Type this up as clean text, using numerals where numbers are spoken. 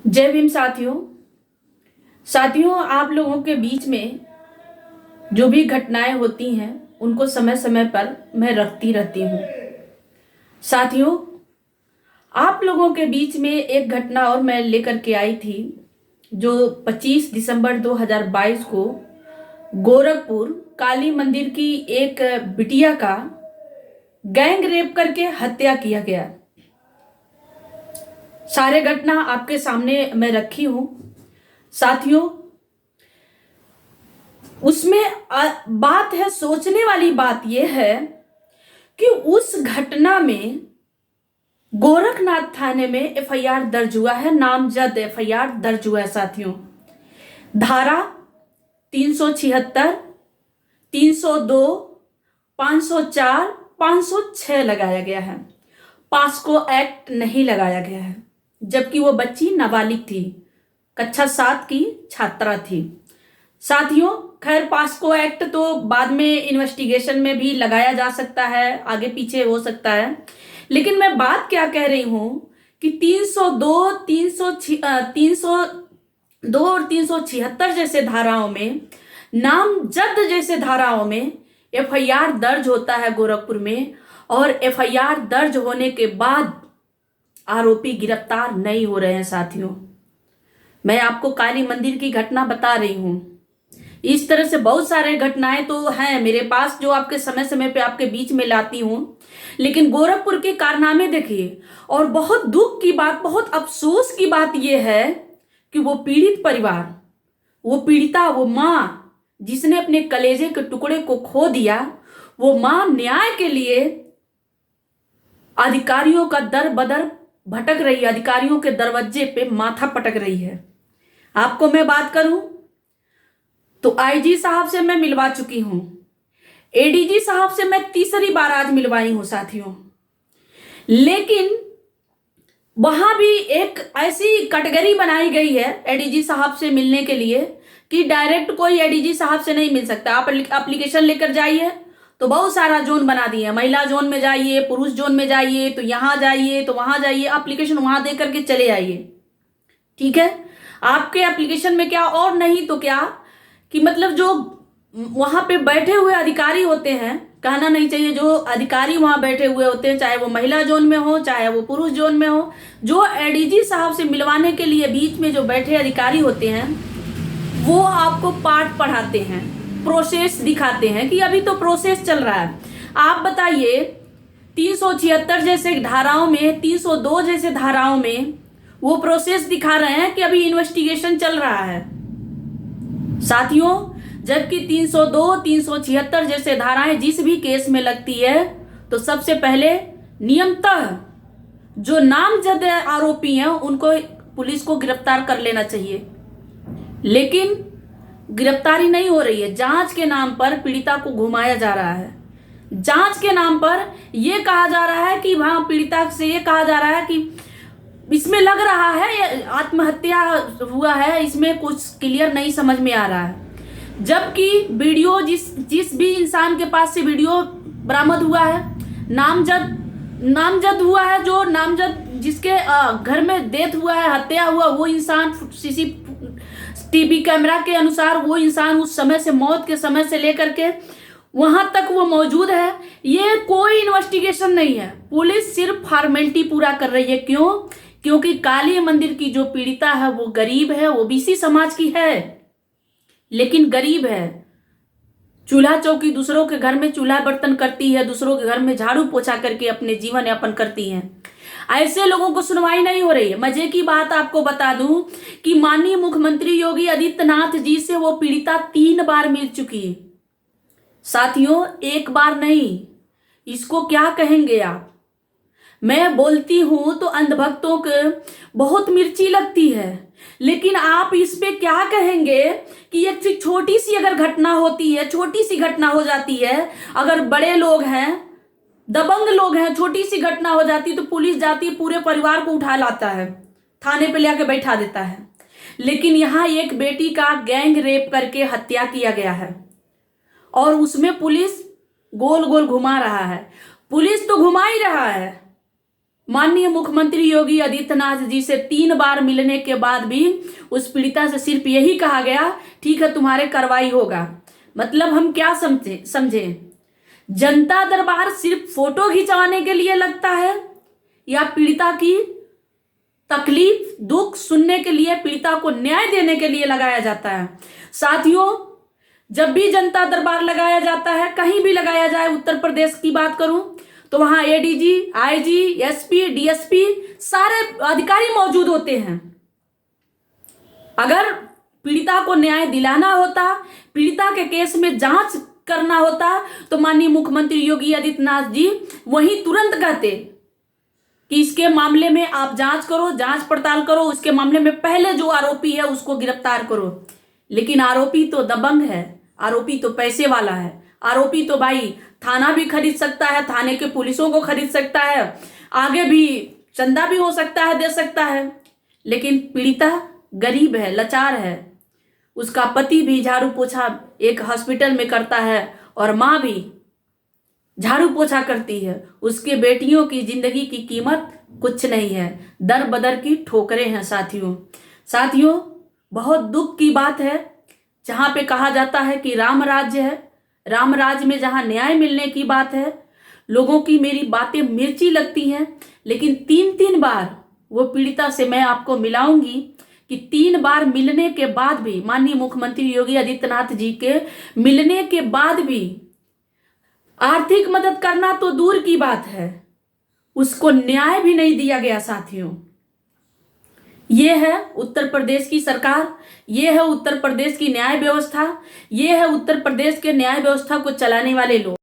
जय भीम साथियों। आप लोगों के बीच में जो भी घटनाएं होती हैं उनको समय समय पर मैं रखती रहती हूँ। साथियों, आप लोगों के बीच में एक घटना और मैं लेकर के आई थी जो 25 दिसंबर 2022 को गोरखपुर काली मंदिर की एक बिटिया का गैंग रेप करके हत्या किया गया। सारे घटना आपके सामने मैं रखी हूँ। साथियों, उसमें बात है, सोचने वाली बात यह है कि उस घटना में गोरखनाथ थाने में एफआईआर दर्ज हुआ है, नामजद एफआईआर दर्ज हुआ है। साथियों, धारा 376, 302, 504, 506 लगाया गया है। पास्को एक्ट नहीं लगाया गया है, जबकि वो बच्ची नाबालिग थी, कक्षा 7 की छात्रा थी। साथियों, खैर पास्को एक्ट तो बाद में इन्वेस्टिगेशन में भी लगाया जा सकता है, आगे पीछे हो सकता है, लेकिन मैं बात क्या कह रही हूं कि 302, 302 और 376 जैसे धाराओं में, नामजद जैसे धाराओं में एफआईआर दर्ज होता है गोरखपुर में, और एफआईआर दर्ज होने के बाद आरोपी गिरफ्तार नहीं हो रहे हैं। साथियों, मैं आपको काली मंदिर की घटना बता रही हूं। इस तरह से बहुत सारे घटनाएं तो हैं मेरे पास जो आपके समय समय पे आपके बीच में लाती हूं, लेकिन गोरखपुर के कारनामे देखिए। और बहुत दुख की बात, बहुत अफसोस की बात यह है कि वो पीड़ित परिवार, वो पीड़िता, वो मां जिसने अपने कलेजे के टुकड़े को खो दिया, वो मां न्याय के लिए अधिकारियों का दर बदर भटक रही है, अधिकारियों के दरवाजे पे माथा पटक रही है। आपको मैं बात करूं तो आईजी साहब से मैं मिलवा चुकी हूं, एडीजी साहब से मैं तीसरी बार आज मिलवाई हूं। साथियों, लेकिन वहां भी एक ऐसी कैटेगरी बनाई गई है एडीजी साहब से मिलने के लिए कि डायरेक्ट कोई एडीजी साहब से नहीं मिल सकता। आप एप्लीकेशन लेकर जाइए तो बहुत सारा जोन बना दिए, महिला जोन में जाइए, पुरुष जोन में जाइए, तो यहां जाइए, तो वहां जाइए, एप्लीकेशन वहां दे करके चले आइए। ठीक है, आपके एप्लीकेशन में क्या और नहीं तो क्या कि मतलब जो वहां पे बैठे हुए अधिकारी होते हैं, कहना नहीं चाहिए, जो अधिकारी वहां बैठे हुए होते हैं, चाहे वो महिला जोन में हो चाहे वो पुरुष जोन में हो, जो एडीजी साहब से मिलवाने के लिए बीच में जो बैठे अधिकारी होते हैं, वो आपको पाठ पढ़ाते हैं, प्रोसेस दिखाते हैं कि अभी तो प्रोसेस चल रहा है। आप बताइए, 376 जैसे धाराओं में, 302 जैसे धाराओं में वो प्रोसेस दिखा रहे हैं कि अभी इन्वेस्टिगेशन चल रहा है। साथियों, जबकि 302, 376 जैसे धाराएं जिस भी केस में लगती है तो सबसे पहले नियमतः जो नामजद आरोपी हैं उनको पुलिस को गिरफ्तार कर लेना चाहिए, लेकिन गिरफ्तारी नहीं हो रही है। जांच के नाम पर पीड़िता को घुमाया जा रहा है। जांच के नाम पर यह कहा जा रहा है कि वहां पीड़िता से यह कहा जा रहा है कि इसमें लग रहा है आत्महत्या हुआ है, इसमें कुछ क्लियर नहीं समझ में आ रहा है। जबकि वीडियो जिस भी इंसान के पास से वीडियो बरामद हुआ है, नामजद हुआ है, जो नामजद जिसके घर में डेथ हुआ है, हत्या हुआ, वो इंसान सीसीटीवी कैमरा के अनुसार वो इंसान उस समय से, मौत के समय से लेकर के वहां तक वो मौजूद है। ये कोई इन्वेस्टिगेशन नहीं है, पुलिस सिर्फ फॉर्मेलिटी पूरा कर रही है। क्यों? क्योंकि काली मंदिर की जो पीड़िता है वो गरीब है, ओबीसी समाज की है, लेकिन गरीब है, चूल्हा चौकी दूसरों के घर में चूल्हा बर्तन करती है, दूसरों के घर में झाड़ू पोछा करके अपने जीवन यापन करती हैं। ऐसे लोगों को सुनवाई नहीं हो रही है। मजे की बात आपको बता दूं कि माननीय मुख्यमंत्री योगी आदित्यनाथ जी से वो पीड़िता 3 बार मिल चुकी है। साथियों, एक बार नहीं, इसको क्या कहेंगे आप? मैं बोलती हूं तो अंधभक्तों को बहुत मिर्ची लगती है, लेकिन आप इस पे क्या कहेंगे कि एक छोटी सी अगर घटना होती है, छोटी सी घटना हो जाती है, अगर बड़े लोग हैं, दबंग लोग हैं, छोटी सी घटना हो जाती है तो पुलिस जाती है, पूरे परिवार को उठा लाता है, थाने पे लेके बैठा देता है। लेकिन यहां एक बेटी का गैंग रेप करके हत्या किया गया है और उसमें पुलिस गोल गोल घुमा रहा है। पुलिस तो घुमा ही रहा है, माननीय मुख्यमंत्री योगी आदित्यनाथ जी से 3 बार मिलने के बाद भी उस पीड़िता से सिर्फ यही कहा गया, ठीक है तुम्हारे कार्रवाई होगा। मतलब हम क्या समझे, जनता दरबार सिर्फ फोटो खिंचवाने के लिए लगता है या पीड़िता की तकलीफ दुख सुनने के लिए, पीड़िता को न्याय देने के लिए लगाया जाता है। साथियों, जब भी जनता दरबार लगाया जाता है, कहीं भी लगाया जाए, उत्तर प्रदेश की बात करूं तो वहां एडीजी, आईजी, एसपी, डीएसपी सारे अधिकारी मौजूद होते हैं। अगर पीड़िता को न्याय दिलाना होता, पीड़िता के केस में जांच करना होता, तो माननीय मुख्यमंत्री योगी आदित्यनाथ जी वहीं तुरंत कहते कि इसके मामले में आप जांच करो, जांच पड़ताल करो, उसके मामले में पहले जो आरोपी है उसको गिरफ्तार करो। लेकिन आरोपी तो दबंग है, आरोपी तो पैसे वाला है, आरोपी तो भाई थाना भी खरीद सकता है, थाने के पुलिसों को खरीद सकता है, आगे भी चंदा भी हो सकता है, दे सकता है। लेकिन पीड़िता गरीब है, लाचार है, उसका पति भी झाड़ू पोछा एक हॉस्पिटल में करता है और माँ भी झाड़ू पोछा करती है। उसके बेटियों की जिंदगी की कीमत कुछ नहीं है, दर बदर की ठोकरें हैं। साथियों, बहुत दुख की बात है जहां पे कहा जाता है कि राम राज्य है, राम राज्य में जहां न्याय मिलने की बात है, लोगों की मेरी बातें मिर्ची लगती हैं। लेकिन 3 बार वो पीड़िता से मैं आपको मिलाऊंगी कि 3 बार मिलने के बाद भी, माननीय मुख्यमंत्री योगी आदित्यनाथ जी के मिलने के बाद भी आर्थिक मदद करना तो दूर की बात है, उसको न्याय भी नहीं दिया गया। साथियों, ये है उत्तर प्रदेश की सरकार, ये है उत्तर प्रदेश की न्याय व्यवस्था, ये है उत्तर प्रदेश के न्याय व्यवस्था को चलाने वाले लोग।